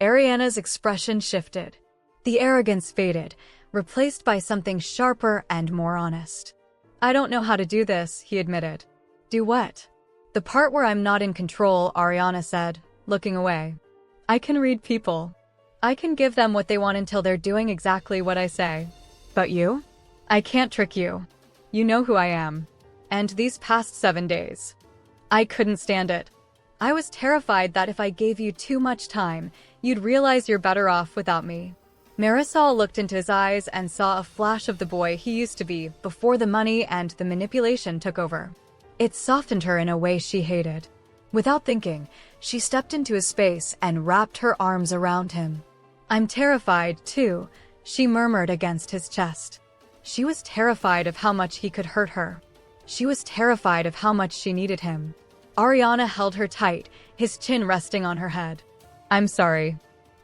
Ariana's expression shifted. The arrogance faded, replaced by something sharper and more honest. I don't know how to do this, he admitted. Do what? The part where I'm not in control, Ariana said, looking away. I can read people. I can give them what they want until they're doing exactly what I say. But you? I can't trick you. You know who I am. And these past 7 days, I couldn't stand it. I was terrified that if I gave you too much time, you'd realize you're better off without me. Marisol looked into his eyes and saw a flash of the boy he used to be before the money and the manipulation took over. It softened her in a way she hated. Without thinking, she stepped into his space and wrapped her arms around him. I'm terrified, too, she murmured against his chest. She was terrified of how much he could hurt her. She was terrified of how much she needed him. Ariana held her tight, his chin resting on her head. I'm sorry.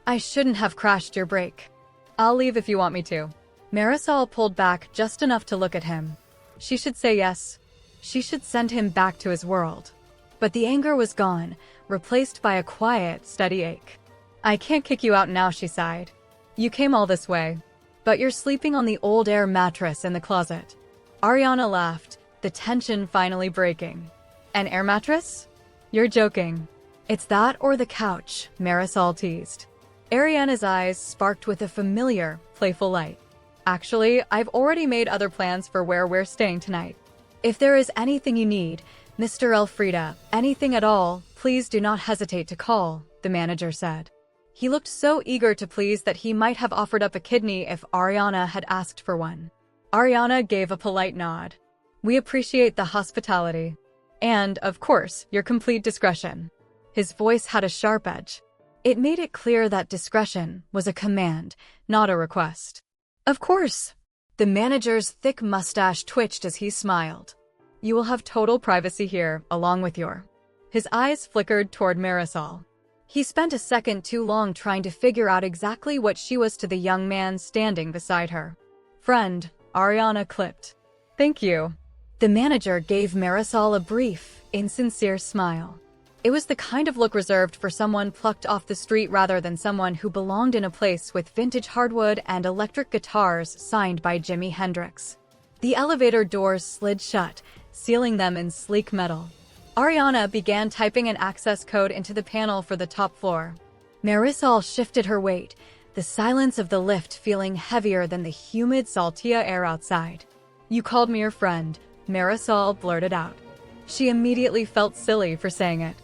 I shouldn't have crashed your brake. I'll leave if you want me to. Marisol pulled back just enough to look at him. She should say yes. She should send him back to his world. But the anger was gone, replaced by a quiet, steady ache. I can't kick you out now, she sighed. You came all this way. But you're sleeping on the old air mattress in the closet. Ariana laughed, the tension finally breaking. An air mattress? You're joking. It's that or the couch, Marisol teased. Ariana's eyes sparked with a familiar, playful light. Actually, I've already made other plans for where we're staying tonight. If there is anything you need, Mr. Elfrida, anything at all, please do not hesitate to call, the manager said. He looked so eager to please that he might have offered up a kidney if Ariana had asked for one. Ariana gave a polite nod. We appreciate the hospitality. And, of course, your complete discretion. His voice had a sharp edge. It made it clear that discretion was a command, not a request. Of course. The manager's thick mustache twitched as he smiled. You will have total privacy here, along with your... His eyes flickered toward Marisol. He spent a second too long trying to figure out exactly what she was to the young man standing beside her. Friend, Ariana clipped. Thank you. The manager gave Marisol a brief, insincere smile. It was the kind of look reserved for someone plucked off the street rather than someone who belonged in a place with vintage hardwood and electric guitars signed by Jimi Hendrix. The elevator doors slid shut, sealing them in sleek metal. Ariana began typing an access code into the panel for the top floor. Marisol shifted her weight, the silence of the lift feeling heavier than the humid Saltillo air outside. You called me your friend, Marisol blurted out. She immediately felt silly for saying it.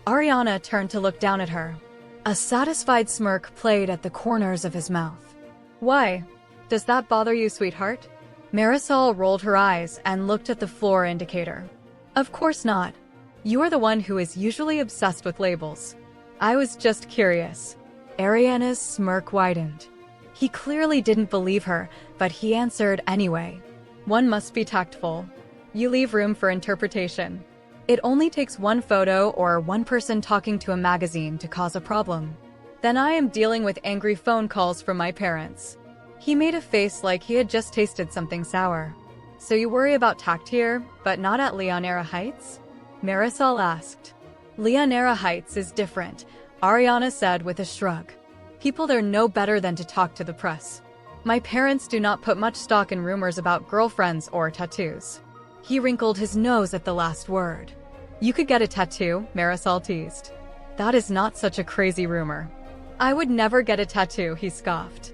Ariana turned to look down at her. A satisfied smirk played at the corners of his mouth. Why? Does that bother you, sweetheart? Marisol rolled her eyes and looked at the floor indicator. Of course not. You are the one who is usually obsessed with labels. I was just curious. Ariana's smirk widened. He clearly didn't believe her, but he answered anyway. One must be tactful. You leave room for interpretation. It only takes one photo or one person talking to a magazine to cause a problem. Then I am dealing with angry phone calls from my parents. He made a face like he had just tasted something sour. So you worry about tact here, but not at Leonara Heights? Marisol asked. Leonara Heights is different, Ariana said with a shrug. People there know better than to talk to the press. My parents do not put much stock in rumors about girlfriends or tattoos. He wrinkled his nose at the last word. You could get a tattoo, Marisol teased. That is not such a crazy rumor. I would never get a tattoo, he scoffed.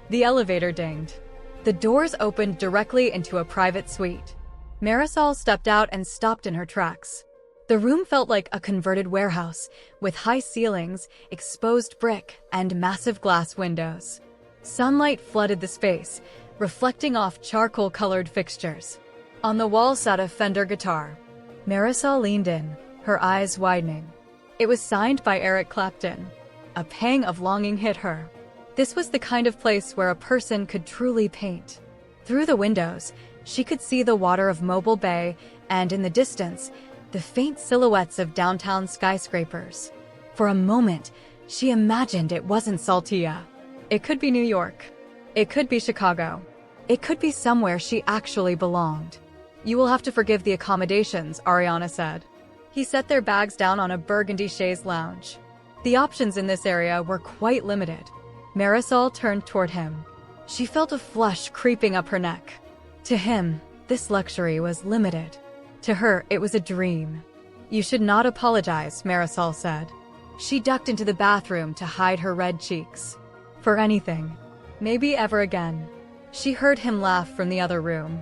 The elevator dinged. The doors opened directly into a private suite. Marisol stepped out and stopped in her tracks. The room felt like a converted warehouse, with high ceilings, exposed brick, and massive glass windows. Sunlight flooded the space, reflecting off charcoal-colored fixtures. On the wall sat a Fender guitar. Marisol leaned in, her eyes widening. It was signed by Eric Clapton. A pang of longing hit her. This was the kind of place where a person could truly paint. Through the windows, she could see the water of Mobile Bay, and in the distance, the faint silhouettes of downtown skyscrapers. For a moment, she imagined it wasn't Saltillo. It could be New York. It could be Chicago. It could be somewhere she actually belonged. You will have to forgive the accommodations, Ariana said. He set their bags down on a burgundy chaise lounge. The options in this area were quite limited. Marisol turned toward him. She felt a flush creeping up her neck. To him, this luxury was limited. To her, it was a dream. You should not apologize, Marisol said. She ducked into the bathroom to hide her red cheeks. For anything. Maybe ever again. She heard him laugh from the other room.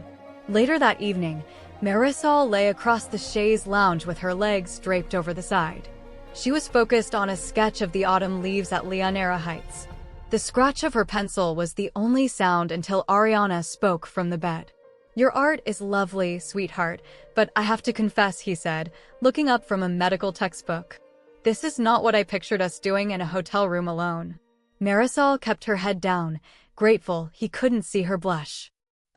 Later that evening, Marisol lay across the chaise lounge with her legs draped over the side. She was focused on a sketch of the autumn leaves at Leonara Heights. The scratch of her pencil was the only sound until Ariana spoke from the bed. Your art is lovely, sweetheart, but I have to confess, he said, looking up from a medical textbook. This is not what I pictured us doing in a hotel room alone. Marisol kept her head down, grateful he couldn't see her blush.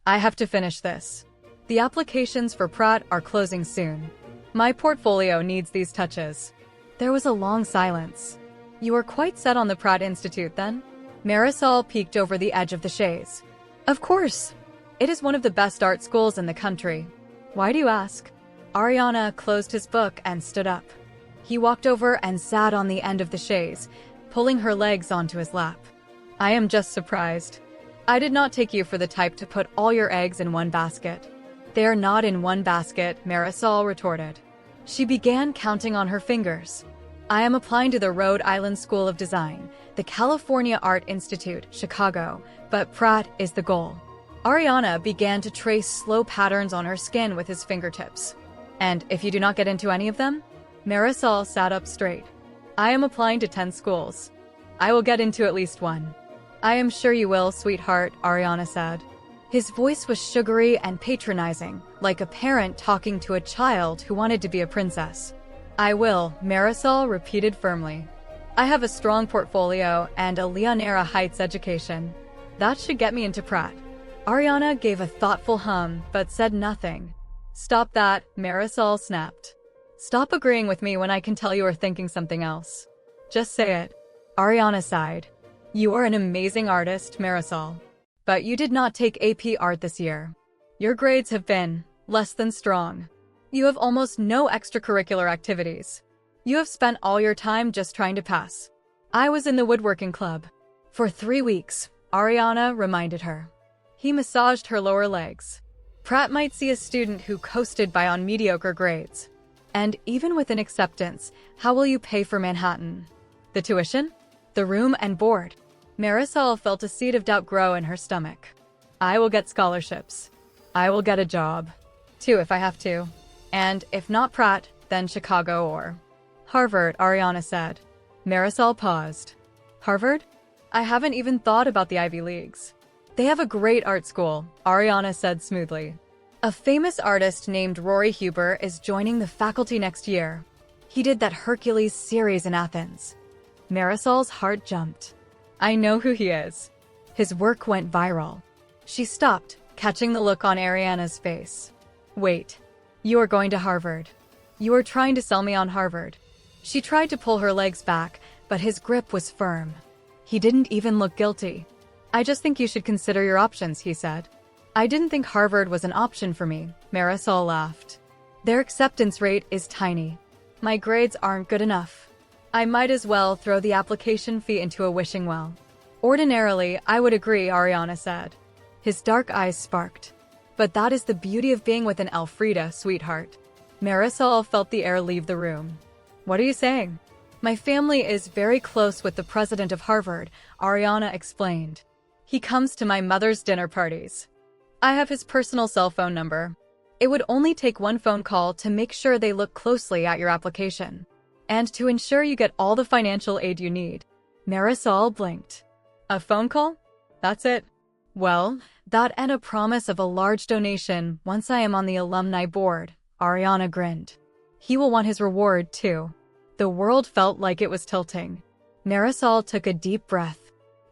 I have to finish this. The applications for Pratt are closing soon. My portfolio needs these touches. There was a long silence. You are quite set on the Pratt Institute, then? Marisol peeked over the edge of the chaise. Of course. It is one of the best art schools in the country. Why do you ask? Ariana closed his book and stood up. He walked over and sat on the end of the chaise, pulling her legs onto his lap. I am just surprised. I did not take you for the type to put all your eggs in one basket. They are not in one basket, Marisol retorted. She began counting on her fingers. I am applying to the Rhode Island School of Design, the California Art Institute, Chicago, but Pratt is the goal. Ariana began to trace slow patterns on her skin with his fingertips. And if you do not get into any of them? Marisol sat up straight. I am applying to 10 schools. I will get into at least one. I am sure you will, sweetheart, Ariana said. His voice was sugary and patronizing, like a parent talking to a child who wanted to be a princess. I will, Marisol repeated firmly. I have a strong portfolio and a Leonara Heights education. That should get me into Pratt. Ariana gave a thoughtful hum, but said nothing. Stop that, Marisol snapped. Stop agreeing with me when I can tell you are thinking something else. Just say it. Ariana sighed. You are an amazing artist, Marisol. But you did not take AP Art this year. Your grades have been less than strong. You have almost no extracurricular activities. You have spent all your time just trying to pass. I was in the woodworking club. For 3 weeks, Ariana reminded her. He massaged her lower legs. Pratt might see a student who coasted by on mediocre grades. And even with an acceptance, how will you pay for Manhattan? The tuition? The room and board? Marisol felt a seed of doubt grow in her stomach. I will get scholarships. I will get a job. 2 if I have to. And if not Pratt, then Chicago or Harvard, Ariana said. Marisol paused. Harvard? I haven't even thought about the Ivy Leagues. They have a great art school, Ariana said smoothly. A famous artist named Rory Huber is joining the faculty next year. He did that Hercules series in Athens. Marisol's heart jumped. I know who he is. His work went viral. She stopped, catching the look on Ariana's face. Wait. You are going to Harvard. You are trying to sell me on Harvard. She tried to pull her legs back, but his grip was firm. He didn't even look guilty. I just think you should consider your options, he said. I didn't think Harvard was an option for me, Marisol laughed. Their acceptance rate is tiny. My grades aren't good enough. I might as well throw the application fee into a wishing well. Ordinarily, I would agree, Ariana said. His dark eyes sparked. But that is the beauty of being with an Elfrida, sweetheart. Marisol felt the air leave the room. What are you saying? My family is very close with the president of Harvard, Ariana explained. He comes to my mother's dinner parties. I have his personal cell phone number. It would only take one phone call to make sure they look closely at your application. And to ensure you get all the financial aid you need. Marisol blinked. A phone call? That's it? Well, that and a promise of a large donation once I am on the alumni board, Ariana grinned. He will want his reward, too. The world felt like it was tilting. Marisol took a deep breath.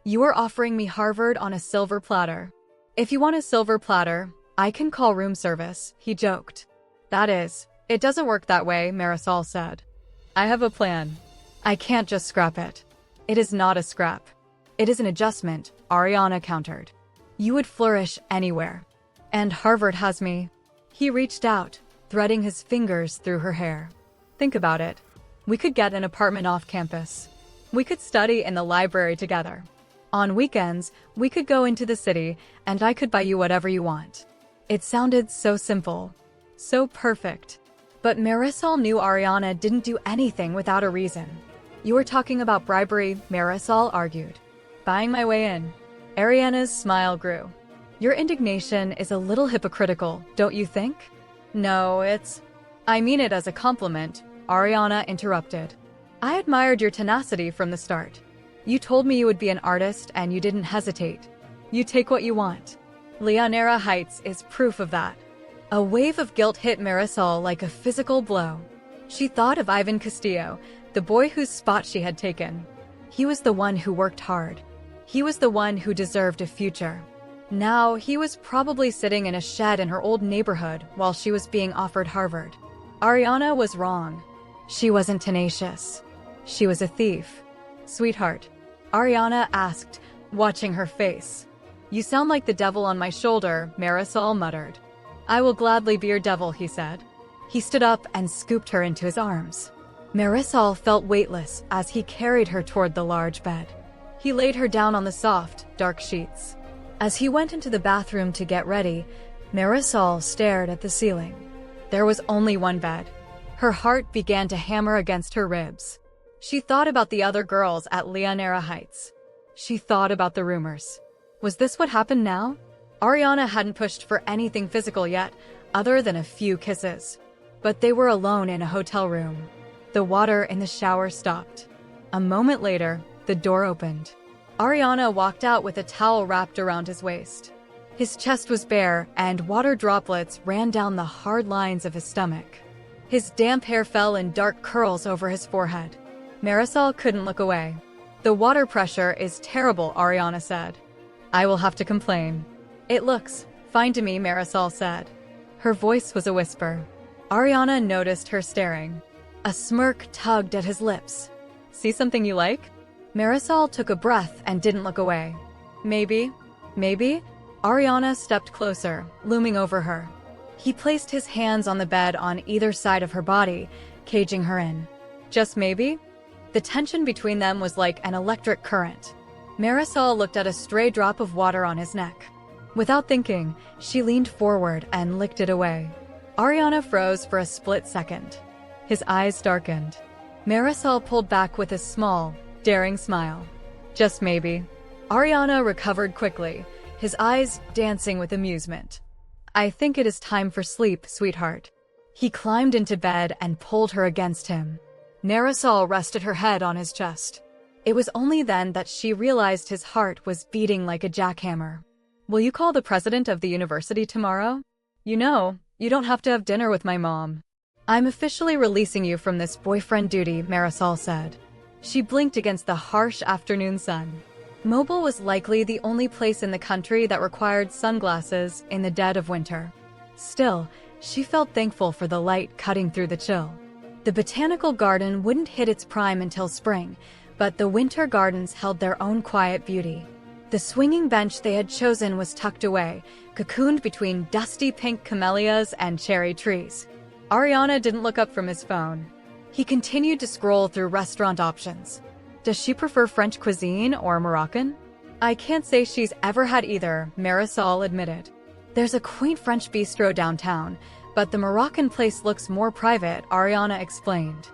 You are offering me Harvard on a silver platter. If you want a silver platter, I can call room service, he joked. That is, it doesn't work that way, Marisol said. I have a plan. I can't just scrap it. It is not a scrap. It is an adjustment, Ariana countered. You would flourish anywhere. And Harvard has me. He reached out, threading his fingers through her hair. Think about it. We could get an apartment off campus. We could study in the library together. On weekends, we could go into the city and I could buy you whatever you want. It sounded so simple, so perfect. But Marisol knew Ariana didn't do anything without a reason. You were talking about bribery, Marisol argued. Buying my way in. Ariana's smile grew. Your indignation is a little hypocritical, don't you think? No, I mean it as a compliment, Ariana interrupted. I admired your tenacity from the start. You told me you would be an artist and you didn't hesitate. You take what you want. Leonara Heights is proof of that. A wave of guilt hit Marisol like a physical blow. She thought of Ivan Castillo, the boy whose spot she had taken. He was the one who worked hard. He was the one who deserved a future. Now, he was probably sitting in a shed in her old neighborhood while she was being offered Harvard. Ariana was wrong. She wasn't tenacious. She was a thief. Sweetheart, Ariana asked, watching her face. You sound like the devil on my shoulder, Marisol muttered. I will gladly be your devil, he said. He stood up and scooped her into his arms. Marisol felt weightless as he carried her toward the large bed. He laid her down on the soft, dark sheets. As he went into the bathroom to get ready, Marisol stared at the ceiling. There was only one bed. Her heart began to hammer against her ribs. She thought about the other girls at Leonara Heights. She thought about the rumors. Was this what happened now? Ariana hadn't pushed for anything physical yet, other than a few kisses. But they were alone in a hotel room. The water in the shower stopped. A moment later, the door opened. Ariana walked out with a towel wrapped around his waist. His chest was bare, and water droplets ran down the hard lines of his stomach. His damp hair fell in dark curls over his forehead. Marisol couldn't look away. The water pressure is terrible, Ariana said. I will have to complain. It looks fine to me, Marisol said. Her voice was a whisper. Ariana noticed her staring. A smirk tugged at his lips. See something you like? Marisol took a breath and didn't look away. Maybe? Ariana stepped closer, looming over her. He placed his hands on the bed on either side of her body, caging her in. Just maybe? The tension between them was like an electric current. Marisol looked at a stray drop of water on his neck. Without thinking, she leaned forward and licked it away. Ariana froze for a split second. His eyes darkened. Marisol pulled back with a small, daring smile. Just maybe. Ariana recovered quickly, his eyes dancing with amusement. I think it is time for sleep, sweetheart. He climbed into bed and pulled her against him. Marisol rested her head on his chest. It was only then that she realized his heart was beating like a jackhammer. Will you call the president of the university tomorrow? You know, you don't have to have dinner with my mom. I'm officially releasing you from this boyfriend duty, Marisol said. She blinked against the harsh afternoon sun. Mobile was likely the only place in the country that required sunglasses in the dead of winter. Still, she felt thankful for the light cutting through the chill. The botanical garden wouldn't hit its prime until spring, but the winter gardens held their own quiet beauty. The swinging bench they had chosen was tucked away, cocooned between dusty pink camellias and cherry trees. Ariana didn't look up from his phone. He continued to scroll through restaurant options. Does she prefer French cuisine or Moroccan? I can't say she's ever had either, Marisol admitted. There's a quaint French bistro downtown, but the Moroccan place looks more private, Ariana explained.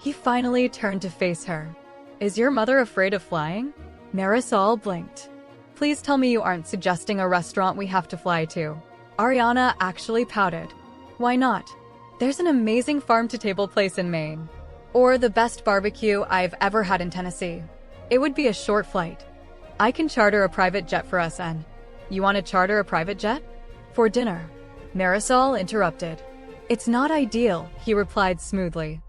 He finally turned to face her. Is your mother afraid of flying? Marisol blinked. Please tell me you aren't suggesting a restaurant we have to fly to. Ariana actually pouted. Why not? There's an amazing farm-to-table place in Maine. Or the best barbecue I've ever had in Tennessee. It would be a short flight. I can charter a private jet for us, and you want to charter a private jet? For dinner. Marisol interrupted. It's not ideal, he replied smoothly.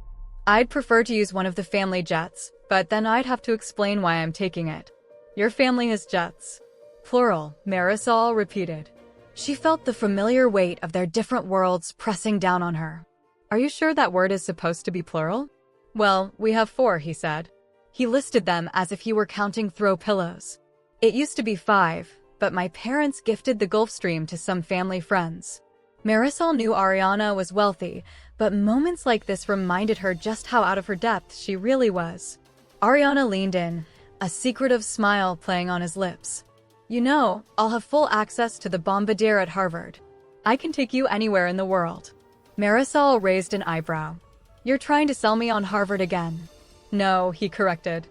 I'd prefer to use one of the family jets, but then I'd have to explain why I'm taking it. Your family has jets. Plural, Marisol repeated. She felt the familiar weight of their different worlds pressing down on her. Are you sure that word is supposed to be plural? Well, we have 4, he said. He listed them as if he were counting throw pillows. It used to be 5, but my parents gifted the Gulfstream to some family friends. Marisol knew Ariana was wealthy, but moments like this reminded her just how out of her depth she really was. Ariana leaned in, a secretive smile playing on his lips. You know, I'll have full access to the Bombardier at Harvard. I can take you anywhere in the world. Marisol raised an eyebrow. You're trying to sell me on Harvard again. No, he corrected.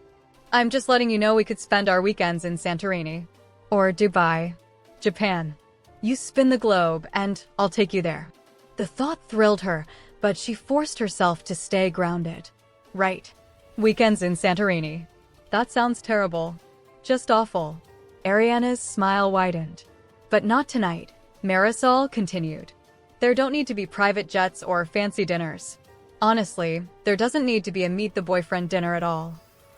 I'm just letting you know we could spend our weekends in Santorini. Or Dubai. Japan. You spin the globe, and I'll take you there. The thought thrilled her, but she forced herself to stay grounded. Right. Weekends in Santorini. That sounds terrible. Just awful. Ariana's smile widened. But not tonight, Marisol continued. There don't need to be private jets or fancy dinners. Honestly, there doesn't need to be a meet-the-boyfriend dinner at all.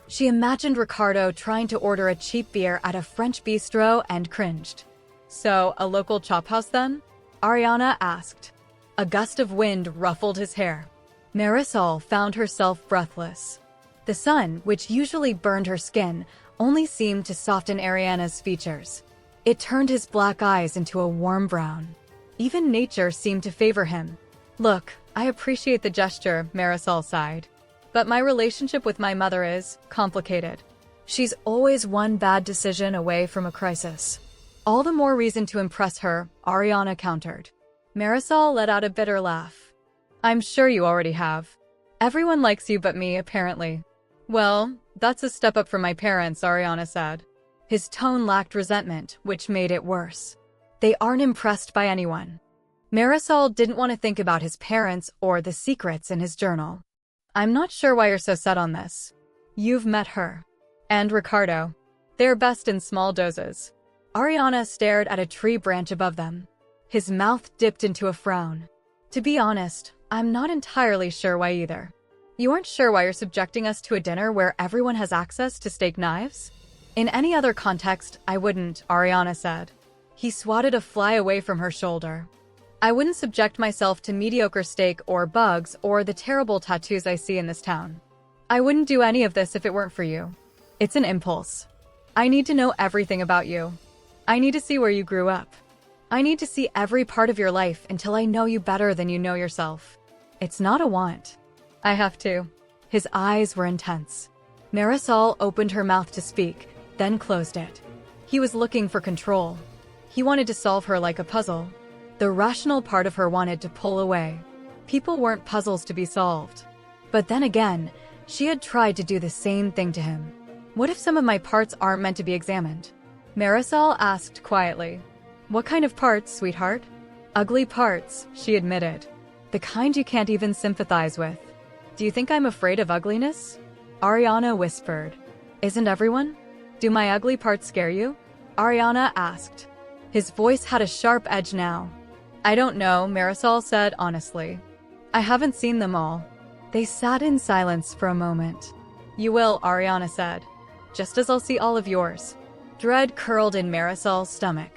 She imagined Ricardo trying to order a cheap beer at a French bistro and cringed. So, a local chop house then? Ariana asked. A gust of wind ruffled his hair. Marisol found herself breathless. The sun, which usually burned her skin, only seemed to soften Ariana's features. It turned his black eyes into a warm brown. Even nature seemed to favor him. Look, I appreciate the gesture, Marisol sighed. But my relationship with my mother is complicated. She's always one bad decision away from a crisis. All the more reason to impress her, Ariana countered. Marisol let out a bitter laugh. I'm sure you already have. Everyone likes you but me, apparently. Well, that's a step up from my parents, Ariana said. His tone lacked resentment, which made it worse. They aren't impressed by anyone. Marisol didn't want to think about his parents or the secrets in his journal. I'm not sure why you're so set on this. You've met her. And Ricardo. They're best in small doses. Ariana stared at a tree branch above them. His mouth dipped into a frown. To be honest, I'm not entirely sure why either. You aren't sure why you're subjecting us to a dinner where everyone has access to steak knives? In any other context, I wouldn't, Ariana said. He swatted a fly away from her shoulder. I wouldn't subject myself to mediocre steak or bugs or the terrible tattoos I see in this town. I wouldn't do any of this if it weren't for you. It's an impulse. I need to know everything about you. I need to see where you grew up. I need to see every part of your life until I know you better than you know yourself. It's not a want. I have to. His eyes were intense. Marisol opened her mouth to speak, then closed it. He was looking for control. He wanted to solve her like a puzzle. The rational part of her wanted to pull away. People weren't puzzles to be solved. But then again, she had tried to do the same thing to him. What if some of my parts aren't meant to be examined? Marisol asked quietly. What kind of parts, sweetheart? Ugly parts, she admitted. The kind you can't even sympathize with. Do you think I'm afraid of ugliness? Ariana whispered. Isn't everyone? Do my ugly parts scare you? Ariana asked. His voice had a sharp edge now. I don't know, Marisol said honestly. I haven't seen them all. They sat in silence for a moment. You will, Ariana said. Just as I'll see all of yours. Dread curled in Marisol's stomach.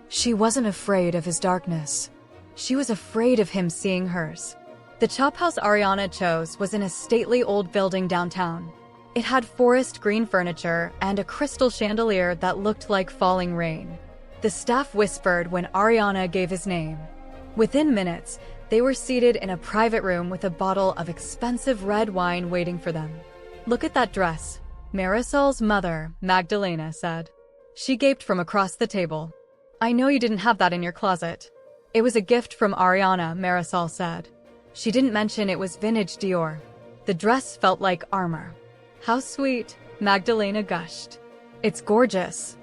She wasn't afraid of his darkness. She was afraid of him seeing hers. The chop house Ariana chose was in a stately old building downtown. It had forest green furniture and a crystal chandelier that looked like falling rain. The staff whispered when Ariana gave his name. Within minutes, they were seated in a private room with a bottle of expensive red wine waiting for them. Look at that dress, Marisol's mother, Magdalena, said. She gaped from across the table. I know you didn't have that in your closet. It was a gift from Ariana, Marisol said. She didn't mention it was vintage Dior. The dress felt like armor. How sweet, Magdalena gushed. It's gorgeous.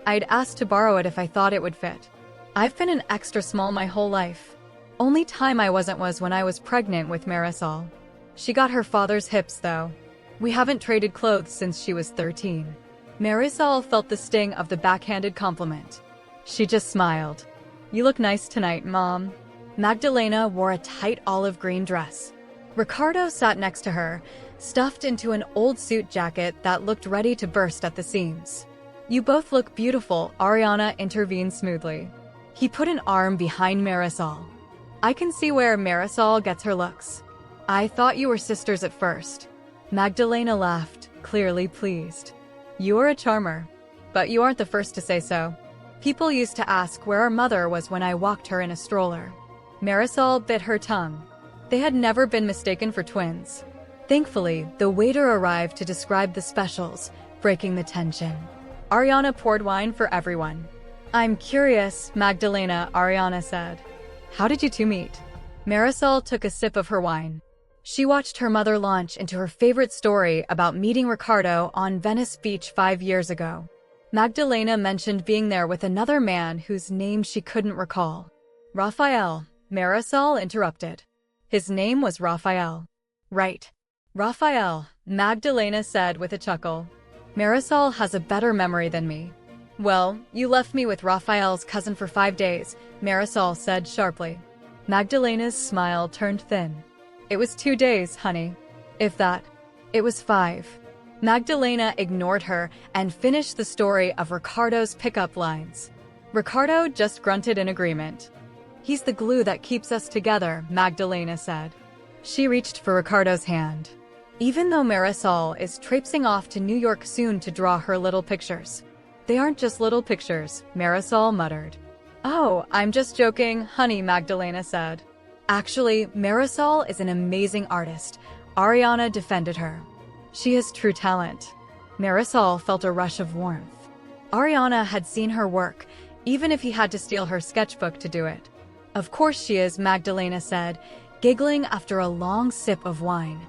I'd asked to borrow it if I thought it would fit. I've been an extra small my whole life. Only time I wasn't was when I was pregnant with Marisol. She got her father's hips, though. We haven't traded clothes since she was 13. Marisol felt the sting of the backhanded compliment. She just smiled. You look nice tonight, Mom. Magdalena wore a tight olive green dress. Ricardo sat next to her, stuffed into an old suit jacket that looked ready to burst at the seams. You both look beautiful, Ariana intervened smoothly. He put an arm behind Marisol. I can see where Marisol gets her looks. I thought you were sisters at first. Magdalena laughed, clearly pleased. You are a charmer. But you aren't the first to say so. People used to ask where our mother was when I walked her in a stroller. Marisol bit her tongue. They had never been mistaken for twins. Thankfully, the waiter arrived to describe the specials, breaking the tension. Ariana poured wine for everyone. I'm curious, Magdalena, Ariana said. How did you two meet? Marisol took a sip of her wine. She watched her mother launch into her favorite story about meeting Ricardo on Venice Beach 5 years ago. Magdalena mentioned being there with another man whose name she couldn't recall. Raphael, Marisol interrupted. His name was Raphael. Right. Raphael, Magdalena said with a chuckle. Marisol has a better memory than me. Well, you left me with Raphael's cousin for 5 days, Marisol said sharply. Magdalena's smile turned thin. It was 2 days, honey. If that. It was 5. Magdalena ignored her and finished the story of Ricardo's pickup lines. Ricardo just grunted in agreement. He's the glue that keeps us together, Magdalena said. She reached for Ricardo's hand. Even though Marisol is traipsing off to New York soon to draw her little pictures. They aren't just little pictures, Marisol muttered. Oh, I'm just joking, honey, Magdalena said. Actually, Marisol is an amazing artist. Ariana defended her. She has true talent. Marisol felt a rush of warmth. Ariana had seen her work, even if he had to steal her sketchbook to do it. Of course she is, Magdalena said, giggling after a long sip of wine.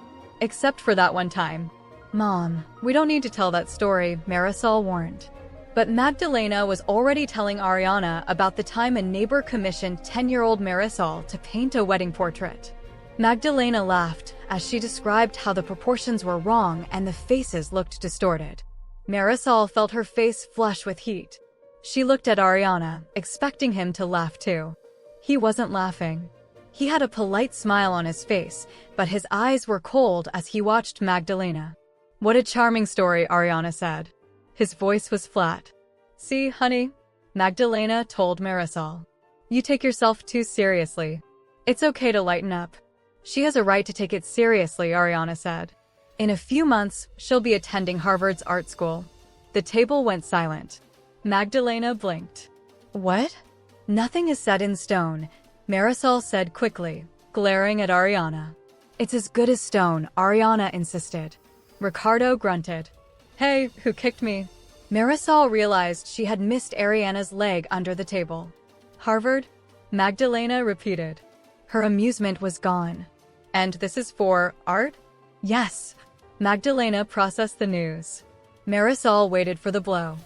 Except for that one time. Mom, we don't need to tell that story, Marisol warned. But Magdalena was already telling Ariana about the time a neighbor commissioned 10-year-old Marisol to paint a wedding portrait. Magdalena laughed as she described how the proportions were wrong and the faces looked distorted. Marisol felt her face flush with heat. She looked at Ariana, expecting him to laugh too. He wasn't laughing. He had a polite smile on his face, but his eyes were cold as he watched Magdalena. What a charming story, Ariana said. His voice was flat. See, honey? Magdalena told Marisol. You take yourself too seriously. It's okay to lighten up. She has a right to take it seriously, Ariana said. In a few months, she'll be attending Harvard's art school. The table went silent. Magdalena blinked. What? Nothing is set in stone, Marisol said quickly, glaring at Ariana. It's as good as stone, Ariana insisted. Ricardo grunted. Hey, who kicked me? Marisol realized she had missed Ariana's leg under the table. Harvard? Magdalena repeated. Her amusement was gone. And this is for art? Yes. Magdalena processed the news. Marisol waited for the blow.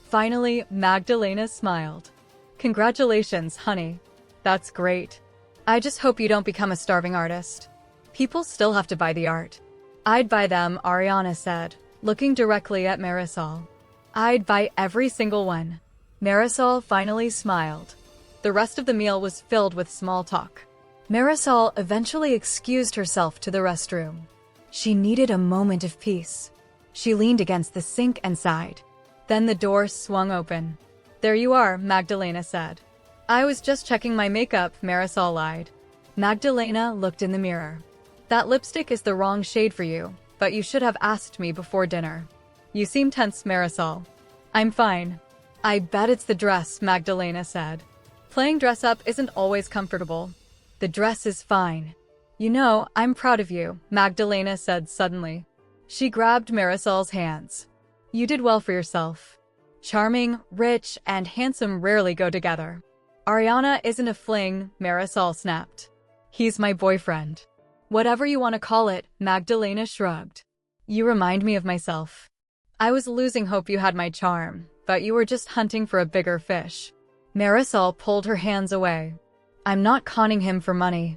Finally, Magdalena smiled. Congratulations, honey. That's great. I just hope you don't become a starving artist. People still have to buy the art. I'd buy them, Ariana said, looking directly at Marisol. I'd buy every single one. Marisol finally smiled. The rest of the meal was filled with small talk. Marisol eventually excused herself to the restroom. She needed a moment of peace. She leaned against the sink and sighed. Then the door swung open. There you are, Magdalena said. I was just checking my makeup, Marisol lied. Magdalena looked in the mirror. That lipstick is the wrong shade for you, but you should have asked me before dinner. You seem tense, Marisol. I'm fine. I bet it's the dress, Magdalena said. Playing dress up isn't always comfortable. The dress is fine. You know, I'm proud of you, Magdalena said suddenly. She grabbed Marisol's hands. You did well for yourself. Charming, rich, and handsome rarely go together. Ariana isn't a fling, Marisol snapped. He's my boyfriend. Whatever you want to call it, Magdalena shrugged. You remind me of myself. I was losing hope you had my charm, but you were just hunting for a bigger fish. Marisol pulled her hands away. I'm not conning him for money.